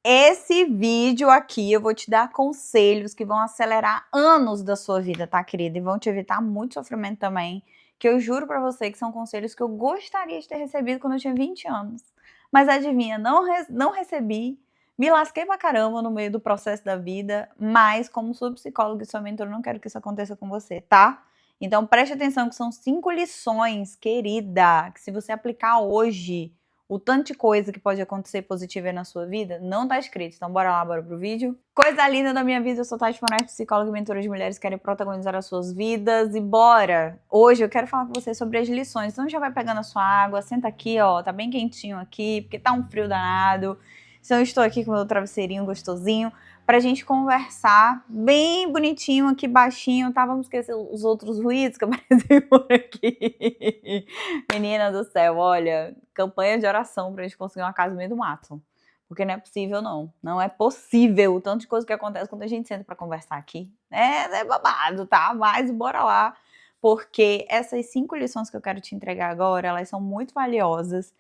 Esse vídeo aqui eu vou te dar conselhos que vão acelerar anos da sua vida, tá, querida? E vão te evitar muito sofrimento também, que eu juro pra você que são conselhos que eu gostaria de ter recebido quando eu tinha 20 anos. Mas adivinha, não recebi, me lasquei pra caramba no meio do processo da vida, mas como sou psicóloga e sua mentora, eu não quero que isso aconteça com você, tá? Então preste atenção que são 5 lições, querida, que se você aplicar hoje, o tanto de coisa que pode acontecer positiva aí na sua vida, não tá escrito. Então bora lá, bora pro vídeo. Coisa linda da minha vida, eu sou Tati Moraes, psicóloga e mentora de mulheres que querem protagonizar as suas vidas. E bora! Hoje eu quero falar com você sobre as lições. Então já vai pegando a sua água, senta aqui, ó, tá bem quentinho aqui, porque tá um frio danado. Então eu estou aqui com o meu travesseirinho gostosinho pra gente conversar bem bonitinho aqui, baixinho, tá? Vamos esquecer os outros ruídos que aparecem por aqui. Menina do céu, olha, campanha de oração pra gente conseguir uma casa no meio do mato. Porque não é possível, não. Não é possível o tanto de coisa que acontece quando a gente senta pra conversar aqui. É babado, tá? Mas bora lá, porque essas 5 lições que eu quero te entregar agora, elas são muito valiosas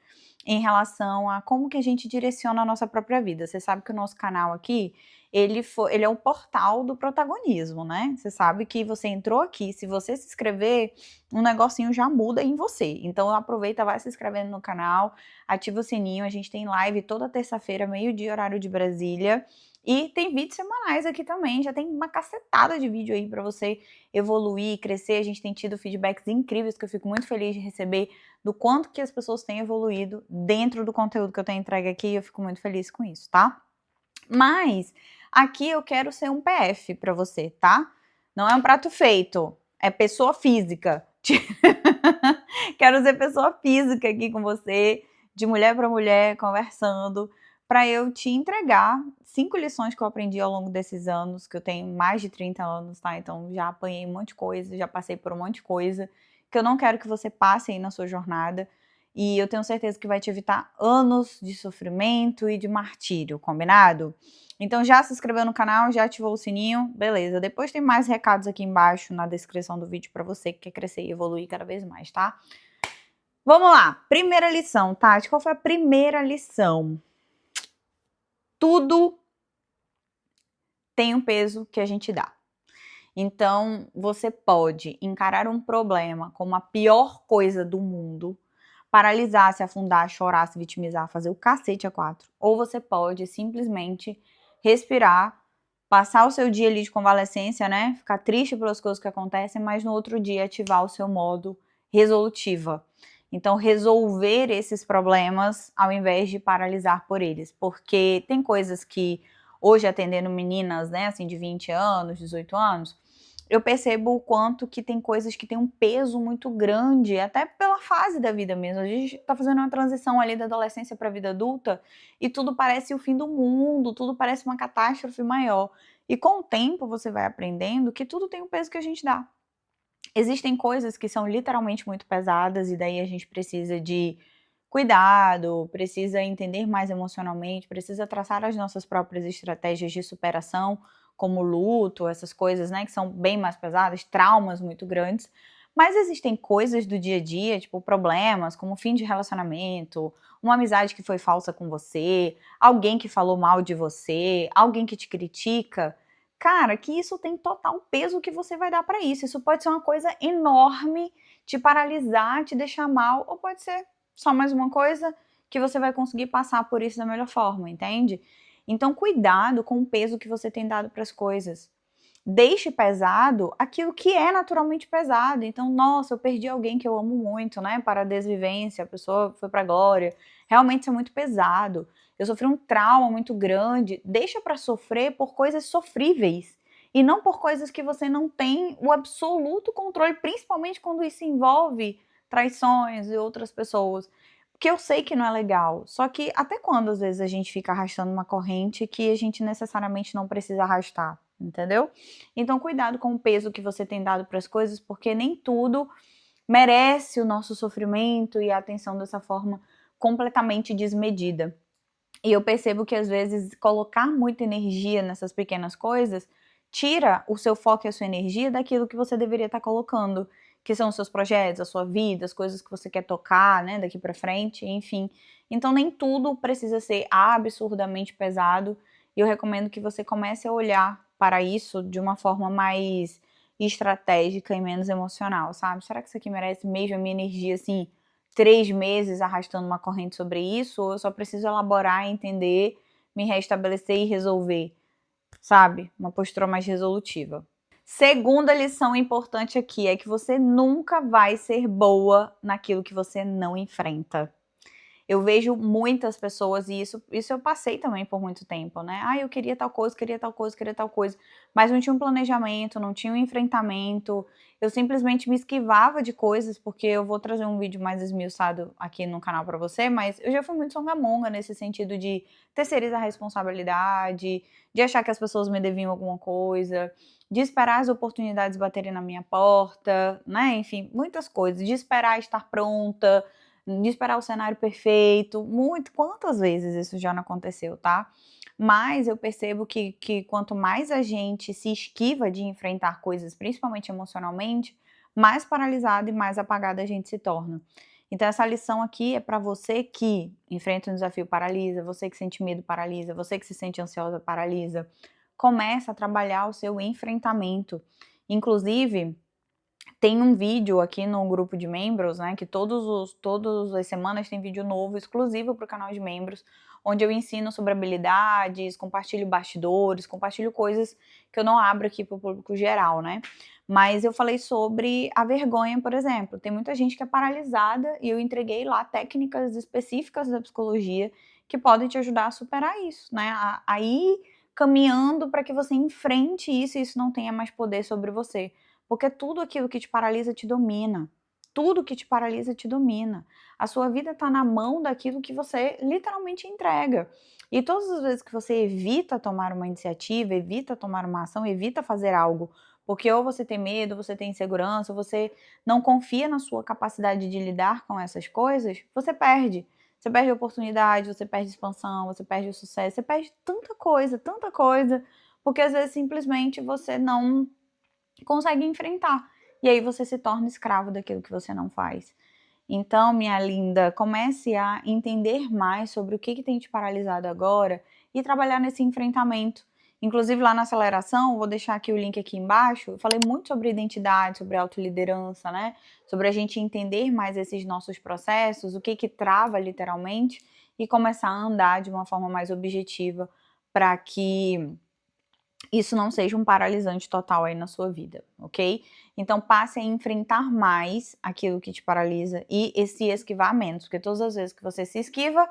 em relação a como que a gente direciona a nossa própria vida. Você sabe que o nosso canal aqui, ele é um portal do protagonismo, né? Você sabe que você entrou aqui, se você se inscrever, um negocinho já muda em você. Então aproveita, vai se inscrevendo no canal, ativa o sininho, a gente tem live toda terça-feira, meio-dia, horário de Brasília. E tem vídeos semanais aqui também, já tem uma cacetada de vídeo aí pra você evoluir, crescer. A gente tem tido feedbacks incríveis que eu fico muito feliz de receber do quanto que as pessoas têm evoluído dentro do conteúdo que eu tenho entregue aqui, e eu fico muito feliz com isso, tá? Mas aqui eu quero ser um PF pra você, tá? Não é um prato feito, é pessoa física. Quero ser pessoa física aqui com você, de mulher para mulher, conversando, para eu te entregar 5 lições que eu aprendi ao longo desses anos, que eu tenho mais de 30 anos, tá? Então já apanhei um monte de coisa, já passei por um monte de coisa, que eu não quero que você passe aí na sua jornada. E eu tenho certeza que vai te evitar anos de sofrimento e de martírio, combinado? Então já se inscreveu no canal, já ativou o sininho, beleza. Depois tem mais recados aqui embaixo na descrição do vídeo para você que quer crescer e evoluir cada vez mais, tá? Vamos lá, primeira lição, Tati, qual foi a primeira lição? Tudo tem um peso que a gente dá. Então, você pode encarar um problema como a pior coisa do mundo, paralisar, se afundar, chorar, se vitimizar, fazer o cacete a 4. Ou você pode simplesmente respirar, passar o seu dia ali de convalescência, né? Ficar triste pelas coisas que acontecem, mas no outro dia ativar o seu modo resolutiva. Então, resolver esses problemas ao invés de paralisar por eles. Porque tem coisas que, hoje atendendo meninas, né, assim, de 20 anos, 18 anos, eu percebo o quanto que tem coisas que tem um peso muito grande, até pela fase da vida mesmo. A gente tá fazendo uma transição ali da adolescência para a vida adulta e tudo parece o fim do mundo, tudo parece uma catástrofe maior. E com o tempo você vai aprendendo que tudo tem o peso que a gente dá. Existem coisas que são literalmente muito pesadas e daí a gente precisa de cuidado, precisa entender mais emocionalmente, precisa traçar as nossas próprias estratégias de superação, como luto, essas coisas, né, que são bem mais pesadas, traumas muito grandes. Mas existem coisas do dia a dia, tipo problemas, como fim de relacionamento, uma amizade que foi falsa com você, alguém que falou mal de você, alguém que te critica. Cara, que isso tem total peso que você vai dar pra isso. Isso pode ser uma coisa enorme, te paralisar, te deixar mal, ou pode ser só mais uma coisa que você vai conseguir passar por isso da melhor forma, entende? Então, cuidado com o peso que você tem dado para as coisas. Deixe pesado aquilo que é naturalmente pesado. Então, nossa, eu perdi alguém que eu amo muito, né? Para a desvivência, a pessoa foi para a glória. Realmente isso é muito pesado. Eu sofri um trauma muito grande. Deixa para sofrer por coisas sofríveis e não por coisas que você não tem o absoluto controle, principalmente quando isso envolve traições e outras pessoas. Porque eu sei que não é legal. Só que até quando às vezes a gente fica arrastando uma corrente que a gente necessariamente não precisa arrastar, entendeu? Então cuidado com o peso que você tem dado para as coisas, porque nem tudo merece o nosso sofrimento e a atenção dessa forma completamente desmedida. E eu percebo que às vezes colocar muita energia nessas pequenas coisas tira o seu foco e a sua energia daquilo que você deveria estar colocando, que são os seus projetos, a sua vida, as coisas que você quer tocar, né, daqui pra frente, enfim. Então nem tudo precisa ser absurdamente pesado, e eu recomendo que você comece a olhar para isso de uma forma mais estratégica e menos emocional, sabe? Será que isso aqui merece mesmo a minha energia, assim, 3 meses arrastando uma corrente sobre isso, ou eu só preciso elaborar, entender, me restabelecer e resolver, sabe? Uma postura mais resolutiva. Segunda lição importante aqui é que você nunca vai ser boa naquilo que você não enfrenta. Eu vejo muitas pessoas, e isso eu passei também por muito tempo, né? Ah, eu queria tal coisa, queria tal coisa, queria tal coisa, mas não tinha um planejamento, não tinha um enfrentamento, eu simplesmente me esquivava de coisas, porque eu vou trazer um vídeo mais esmiuçado aqui no canal pra você, mas eu já fui muito songamonga nesse sentido de terceirizar a responsabilidade, de achar que as pessoas me deviam alguma coisa, de esperar as oportunidades baterem na minha porta, né? Enfim, muitas coisas, de esperar estar pronta, de esperar o cenário perfeito, quantas vezes isso já não aconteceu, tá? Mas eu percebo que quanto mais a gente se esquiva de enfrentar coisas, principalmente emocionalmente, mais paralisado e mais apagado a gente se torna. Então essa lição aqui é para você que enfrenta um desafio paralisa, você que sente medo paralisa, você que se sente ansiosa paralisa. Começa a trabalhar o seu enfrentamento. Inclusive, tem um vídeo aqui no grupo de membros, né, que todas as semanas tem vídeo novo, exclusivo para o canal de membros, onde eu ensino sobre habilidades, compartilho bastidores, compartilho coisas que eu não abro aqui para o público geral, né. Mas eu falei sobre a vergonha, por exemplo. Tem muita gente que é paralisada e eu entreguei lá técnicas específicas da psicologia que podem te ajudar a superar isso, né, a ir caminhando para que você enfrente isso e isso não tenha mais poder sobre você. Porque tudo aquilo que te paralisa te domina. Tudo que te paralisa te domina. A sua vida está na mão daquilo que você literalmente entrega. E todas as vezes que você evita tomar uma iniciativa, evita tomar uma ação, evita fazer algo, porque ou você tem medo, ou você tem insegurança, ou você não confia na sua capacidade de lidar com essas coisas, você perde. Você perde a oportunidade, você perde expansão, você perde o sucesso, você perde tanta coisa, porque às vezes simplesmente você não consegue enfrentar. E aí você se torna escravo daquilo que você não faz. Então, minha linda, comece a entender mais sobre o que tem te paralisado agora e trabalhar nesse enfrentamento. Inclusive lá na aceleração, vou deixar aqui o link aqui embaixo, eu falei muito sobre identidade, sobre autoliderança, né? Sobre a gente entender mais esses nossos processos, o que trava literalmente e começar a andar de uma forma mais objetiva para que isso não seja um paralisante total aí na sua vida, ok? Então passe a enfrentar mais aquilo que te paralisa e se esquivar menos, porque todas as vezes que você se esquiva,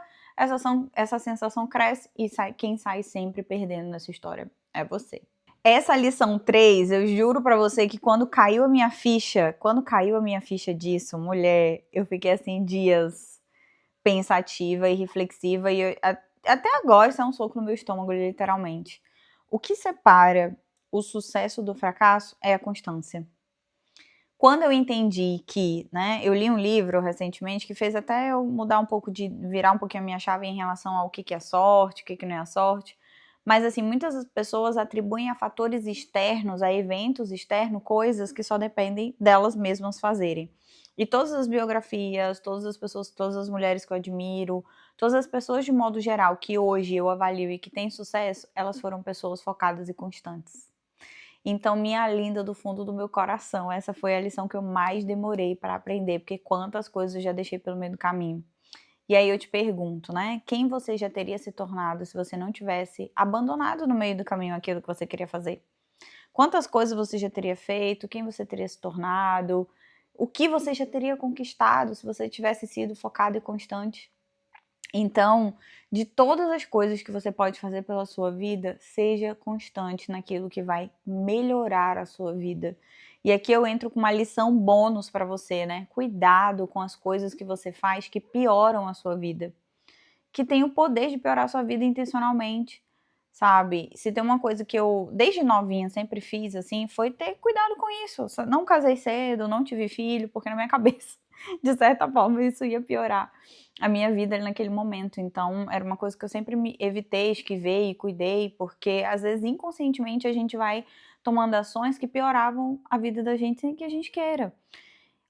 essa sensação cresce e quem sai sempre perdendo nessa história é você. Essa lição 3, eu juro pra você que quando caiu a minha ficha disso, mulher, eu fiquei assim dias pensativa e reflexiva e até agora isso é um soco no meu estômago, literalmente. O que separa o sucesso do fracasso é a constância. Quando eu entendi que, né, eu li um livro recentemente que fez até eu mudar um pouco virar um pouquinho a minha chave em relação ao que é sorte, o que não é sorte, mas assim, muitas pessoas atribuem a fatores externos, a eventos externos, coisas que só dependem delas mesmas fazerem. E todas as biografias, todas as pessoas, todas as mulheres que eu admiro, todas as pessoas de modo geral que hoje eu avalio e que têm sucesso, elas foram pessoas focadas e constantes. Então, minha linda do fundo do meu coração, essa foi a lição que eu mais demorei para aprender, porque quantas coisas eu já deixei pelo meio do caminho. E aí eu te pergunto, né, quem você já teria se tornado se você não tivesse abandonado no meio do caminho aquilo que você queria fazer? Quantas coisas você já teria feito? Quem você teria se tornado? O que você já teria conquistado se você tivesse sido focado e constante? Então, de todas as coisas que você pode fazer pela sua vida, seja constante naquilo que vai melhorar a sua vida. E aqui eu entro com uma lição bônus para você, né? Cuidado com as coisas que você faz que pioram a sua vida, que tem o poder de piorar a sua vida intencionalmente, sabe? Se tem uma coisa que eu, desde novinha, sempre fiz, assim, foi ter cuidado com isso. Não casei cedo, não tive filho, porque na minha cabeça, de certa forma, isso ia piorar a minha vida ali naquele momento. Então, era uma coisa que eu sempre me evitei, esquivei e cuidei, porque às vezes inconscientemente a gente vai tomando ações que pioravam a vida da gente sem que a gente queira.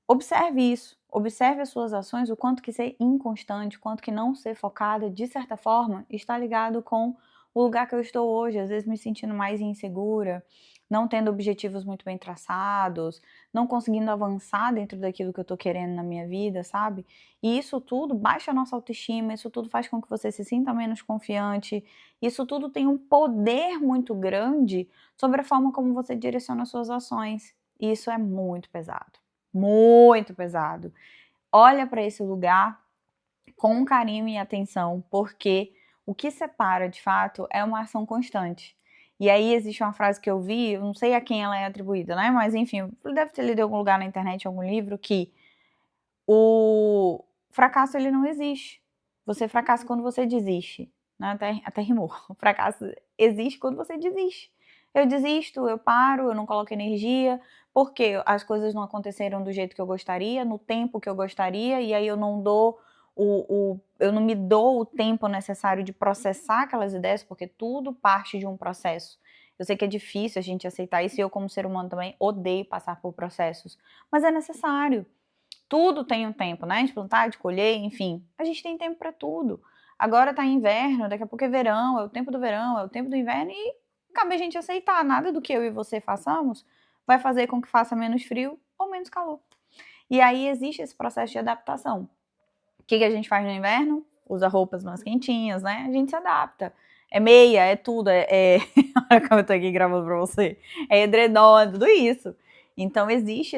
Observe isso, observe as suas ações, o quanto que ser inconstante, o quanto que não ser focada, de certa forma, está ligado com o lugar que eu estou hoje, às vezes me sentindo mais insegura, não tendo objetivos muito bem traçados, não conseguindo avançar dentro daquilo que eu estou querendo na minha vida, sabe? E isso tudo baixa a nossa autoestima, isso tudo faz com que você se sinta menos confiante, isso tudo tem um poder muito grande sobre a forma como você direciona as suas ações. E isso é muito pesado. Muito pesado. Olha para esse lugar com carinho e atenção, porque o que separa de fato é uma ação constante. E aí existe uma frase que eu vi, eu não sei a quem ela é atribuída, né? Mas enfim, deve ter lido em algum lugar na internet, em algum livro, que o fracasso ele não existe. Você fracassa quando você desiste. Né? Até rimou. O fracasso existe quando você desiste. Eu desisto, eu paro, eu não coloco energia, porque as coisas não aconteceram do jeito que eu gostaria, no tempo que eu gostaria, e aí eu não dou eu não me dou o tempo necessário de processar aquelas ideias, porque tudo parte de um processo. Eu sei que é difícil a gente aceitar isso, e eu, como ser humano, também odeio passar por processos, mas é necessário. Tudo tem um tempo, né? De plantar, de colher, enfim. A gente tem tempo para tudo. Agora tá inverno, daqui a pouco é verão, é o tempo do verão, é o tempo do inverno e cabe a gente aceitar. Nada do que eu e você façamos vai fazer com que faça menos frio ou menos calor. E aí existe esse processo de adaptação. O que a gente faz no inverno? Usa roupas mais quentinhas, né? A gente se adapta. É meia, é tudo, olha como eu tô aqui gravando pra você. É edredom, é tudo isso. Então existe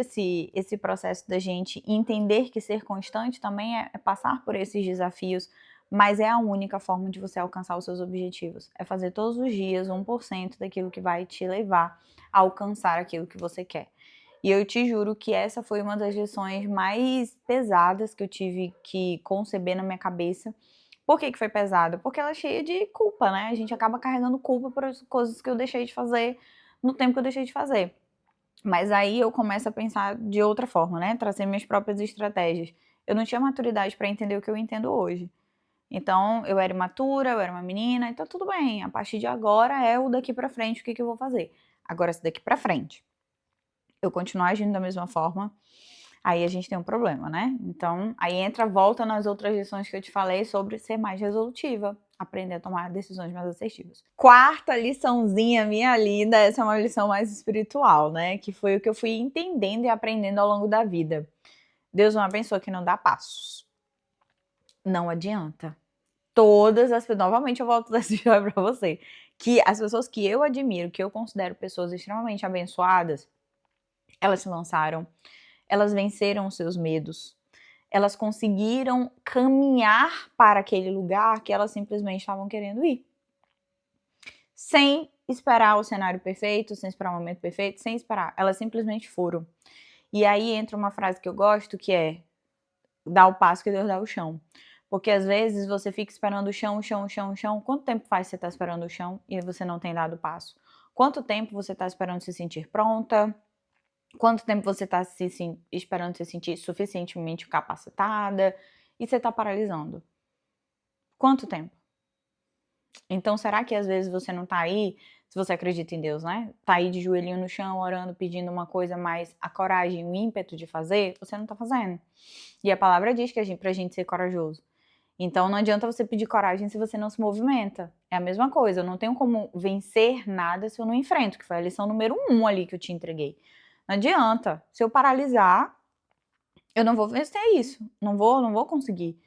esse processo da gente entender que ser constante também é passar por esses desafios, mas é a única forma de você alcançar os seus objetivos. É fazer todos os dias 1% daquilo que vai te levar a alcançar aquilo que você quer. E eu te juro que essa foi uma das lições mais pesadas que eu tive que conceber na minha cabeça. Por que foi pesada? Porque ela é cheia de culpa, né? A gente acaba carregando culpa por as coisas que eu deixei de fazer no tempo que eu deixei de fazer. Mas aí eu começo a pensar de outra forma, né? Trazer minhas próprias estratégias. Eu não tinha maturidade para entender o que eu entendo hoje. Então, eu era imatura, eu era uma menina, então tudo bem. A partir de agora é o daqui para frente, o que eu vou fazer? Agora, se daqui para frente eu continuar agindo da mesma forma, aí a gente tem um problema, né? Então, aí volta nas outras lições que eu te falei sobre ser mais resolutiva, aprender a tomar decisões mais assertivas. Quarta liçãozinha, minha linda, essa é uma lição mais espiritual, né? Que foi o que eu fui entendendo e aprendendo ao longo da vida. Deus não é uma pessoa que não dá passos. Não adianta. Novamente eu volto dessa história pra você, que as pessoas que eu admiro, que eu considero pessoas extremamente abençoadas, elas se lançaram, elas venceram os seus medos, elas conseguiram caminhar para aquele lugar que elas simplesmente estavam querendo ir. Sem esperar o cenário perfeito, sem esperar o momento perfeito, sem esperar. Elas simplesmente foram. E aí entra uma frase que eu gosto, que é: dá o passo que Deus dá o chão. Porque às vezes você fica esperando o chão, o chão, o chão, o chão. Quanto tempo faz você tá esperando o chão e você não tem dado o passo? Quanto tempo você tá esperando se sentir pronta? Quanto tempo você está esperando se sentir suficientemente capacitada e você está paralisando? Quanto tempo? Então, será que às vezes você não está aí, se você acredita em Deus, né? Tá aí de joelhinho no chão, orando, pedindo uma coisa, mas a coragem, o ímpeto de fazer, você não está fazendo. E a palavra diz que pra gente ser corajoso. Então, não adianta você pedir coragem se você não se movimenta. É a mesma coisa, eu não tenho como vencer nada se eu não enfrento, que foi a lição número 1 ali que eu te entreguei. Não adianta. Se eu paralisar, eu não vou vencer isso. Não vou conseguir.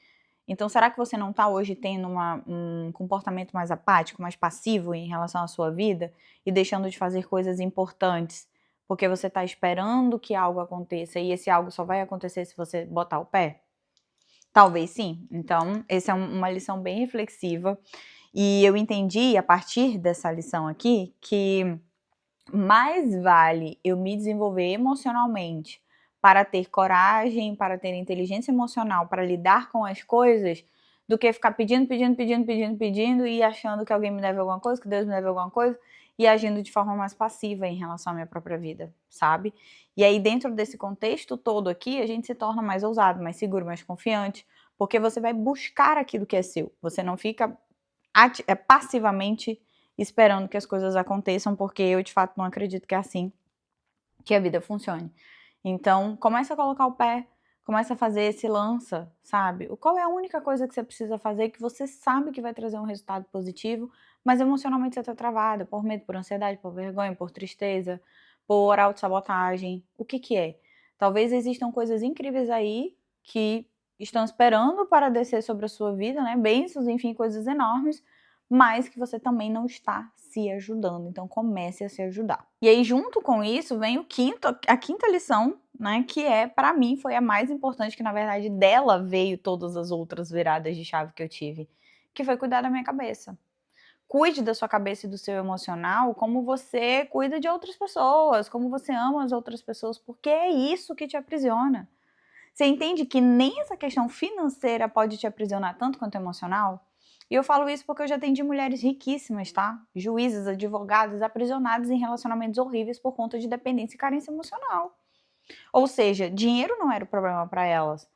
Então, será que você não está hoje tendo um comportamento mais apático, mais passivo em relação à sua vida e deixando de fazer coisas importantes porque você está esperando que algo aconteça e esse algo só vai acontecer se você botar o pé? Talvez sim. Então, essa é uma lição bem reflexiva. E eu entendi, a partir dessa lição aqui, que mais vale eu me desenvolver emocionalmente para ter coragem, para ter inteligência emocional, para lidar com as coisas, do que ficar pedindo e achando que alguém me deve alguma coisa, que Deus me deve alguma coisa, e agindo de forma mais passiva em relação à minha própria vida, sabe? E aí, dentro desse contexto todo aqui, a gente se torna mais ousado, mais seguro, mais confiante, porque você vai buscar aquilo que é seu. Você não fica passivamente esperando que as coisas aconteçam, porque eu de fato não acredito que é assim que a vida funcione. Então, começa a colocar o pé, começa a fazer esse lança, sabe? Qual é a única coisa que você precisa fazer que você sabe que vai trazer um resultado positivo, mas emocionalmente você tá travada, por medo, por ansiedade, por vergonha, por tristeza, por autossabotagem. O que que é? Talvez existam coisas incríveis aí que estão esperando para descer sobre a sua vida, né? Bênçãos, enfim, coisas enormes, mas que você também não está se ajudando. Então comece a se ajudar. E aí, junto com isso, vem a quinta lição, né? Que para mim, foi a mais importante, que na verdade dela veio todas as outras viradas de chave que eu tive, que foi cuidar da minha cabeça. Cuide da sua cabeça e do seu emocional como você cuida de outras pessoas, como você ama as outras pessoas, porque é isso que te aprisiona. Você entende que nem essa questão financeira pode te aprisionar tanto quanto emocional? E eu falo isso porque eu já atendi mulheres riquíssimas, tá? Juízes, advogadas, aprisionadas em relacionamentos horríveis por conta de dependência e carência emocional. Ou seja, dinheiro não era o problema para elas,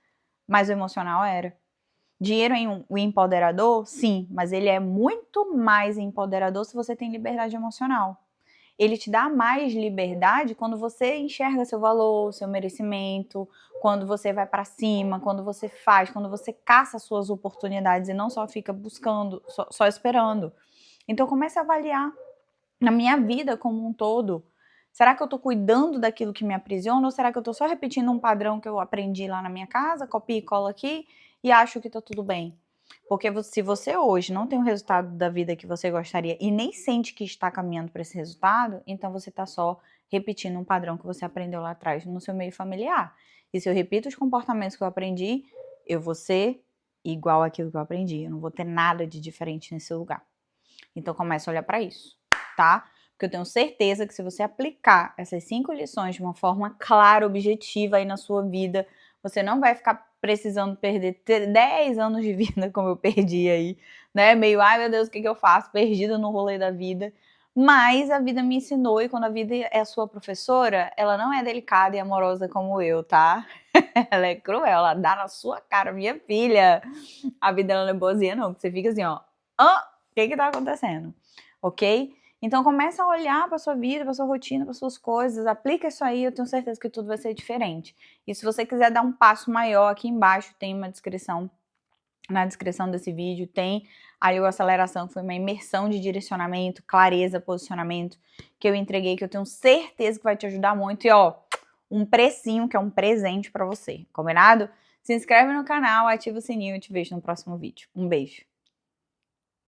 mas o emocional era. Dinheiro é um empoderador? Sim, mas ele é muito mais empoderador se você tem liberdade emocional. Ele te dá mais liberdade quando você enxerga seu valor, seu merecimento, quando você vai para cima, quando você faz, quando você caça suas oportunidades e não só fica buscando, só esperando. Então comece a avaliar na minha vida como um todo. Será que eu tô cuidando daquilo que me aprisiona ou será que eu tô só repetindo um padrão que eu aprendi lá na minha casa, copia e cola aqui e acho que tá tudo bem? Porque se você hoje não tem o resultado da vida que você gostaria e nem sente que está caminhando para esse resultado, então você está só repetindo um padrão que você aprendeu lá atrás no seu meio familiar. E se eu repito os comportamentos que eu aprendi, eu vou ser igual àquilo que eu aprendi. Eu não vou ter nada de diferente nesse lugar. Então comece a olhar para isso, tá? Porque eu tenho certeza que se você aplicar essas 5 lições de uma forma clara, objetiva aí na sua vida, você não vai ficar precisando perder 10 anos de vida, como eu perdi aí, né? Meio, ai meu Deus, o que eu faço? Perdida no rolê da vida. Mas a vida me ensinou, e quando a vida é a sua professora, ela não é delicada e amorosa como eu, tá? Ela é cruel, ela dá na sua cara, minha filha. A vida ela não é boazinha, não, que você fica assim, ó. O que tá acontecendo? Ok? Então começa a olhar para sua vida, para sua rotina, para suas coisas, aplica isso aí, eu tenho certeza que tudo vai ser diferente. E se você quiser dar um passo maior, aqui embaixo tem uma descrição, na descrição desse vídeo tem aí o Aceleração, que foi uma imersão de direcionamento, clareza, posicionamento, que eu entreguei, que eu tenho certeza que vai te ajudar muito. E ó, um precinho, que é um presente para você, combinado? Se inscreve no canal, ativa o sininho e eu te vejo no próximo vídeo. Um beijo!